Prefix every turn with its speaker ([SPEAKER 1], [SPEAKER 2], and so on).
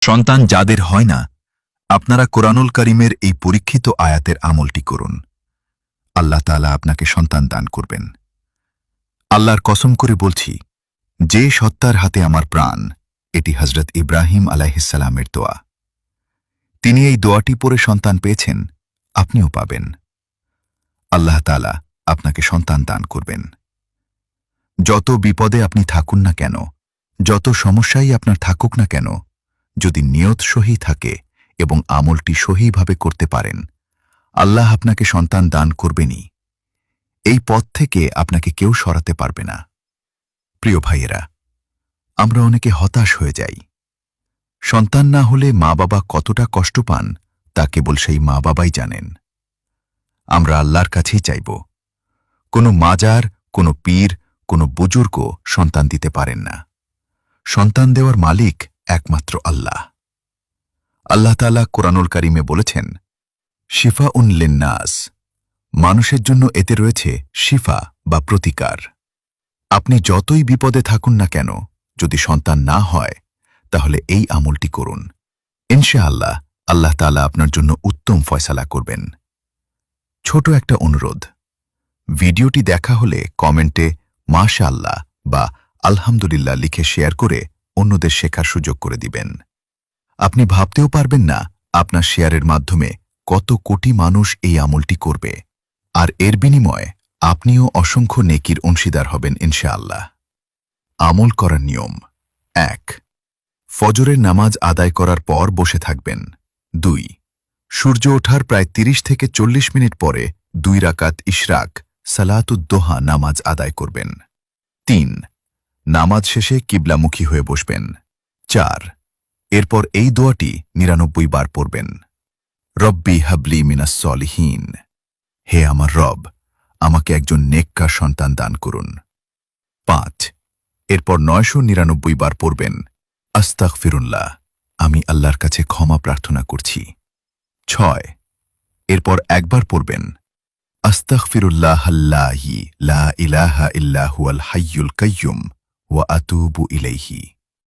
[SPEAKER 1] সন্তান যাদের হয় না, আপনারা কোরআনুল কারীমের এই পরীক্ষিত আয়াতের আমলটি করুন। আল্লাহ তাআলা আপনাকে সন্তান দান করবেন। আল্লাহর কসম করে বলছি, যে সত্তার হাতে আমার প্রাণ, এটি হযরত ইব্রাহিম আলাইহিসসালামের দোয়া। তিনি এই দোয়াটি পড়ে সন্তান পেয়েছেন, আপনিও পাবেন। আল্লাহ তাআলা আপনাকে সন্তান দান করবেন। যত বিপদে আপনি থাকুন না কেন, যত সমস্যাই আপনার থাকুক না কেন, যদি নিয়ত সহি থাকে এবং আমলটি সহিভাবে করতে পারেন, আল্লাহ আপনাকে সন্তান দান করবেনই। এই পথ থেকে আপনাকে কেউ সরাতে পারবে না। প্রিয় ভাইয়েরা, আমরা অনেকে হতাশ হয়ে যাই। সন্তান না হলে মা বাবা কতটা কষ্ট পান তা কেবল সেই মা বাবাই জানেন। আমরা আল্লাহর কাছেই চাইব। কোনো মাজার, কোনো পীর, কোনো বুজুর্গ সন্তান দিতে পারেন না। সন্তান দেওয়ার মালিক একমাত্র আল্লাহ। আল্লাহ তাআলা কোরআনুল কারীমে বলেছেন, শিফাউন লিন্নাস, মানুষের জন্য এতে রয়েছে শিফা বা প্রতিকার। আপনি যতই বিপদে থাকুন না কেন, যদি সন্তান না হয়, তাহলে এই আমলটি করুন। ইনশাআল্লাহ আল্লাহ তাআলা আপনার জন্য উত্তম ফয়সালা করবেন। ছোট একটা অনুরোধ, ভিডিওটি দেখা হলে কমেন্টে মাশাআল্লাহ বা আলহামদুলিল্লাহ লিখে শেয়ার করে অন্যদের শেখার সুযোগ করে দিবেন। আপনি ভাবতেও পারবেন না আপনার শেয়ারের মাধ্যমে কত কোটি মানুষ এই আমলটি করবে, আর এর বিনিময়ে আপনিও অসংখ্য নেকির অংশীদার হবেন ইনশাআল্লাহ। আমল করার নিয়ম: ১. ফজরের নামাজ আদায় করার পর বসে থাকবেন। ২. সূর্য ওঠার প্রায় ৩০ থেকে ৪০ মিনিট পরে ২ রাকাত ইশরাক সালাতুদ-দোহা নামাজ আদায় করবেন। ৩. নামাজ শেষে কিবলামুখী হয়ে বসবেন। ৪. এরপর এই দোয়াটি ৯৯ বার পড়বেন। রব্বি হাবলি মিনাস সলিহিন, হে আমার রব, আমাকে একজন নেককার সন্তান দান করুন। ৫. এরপর ৯৯৯ বার পড়বেন, আস্তাগফিরুল্লাহ, আমি আল্লাহর কাছে ক্ষমা প্রার্থনা করছি। ৬. এরপর একবার পড়বেন, আস্তাগফিরুল্লাহাল্লাযী লা ইলাহা ইল্লা হুয়াল হাইয়ুল কাইয়্যুম ওয়া আতুবু ইলাইহি।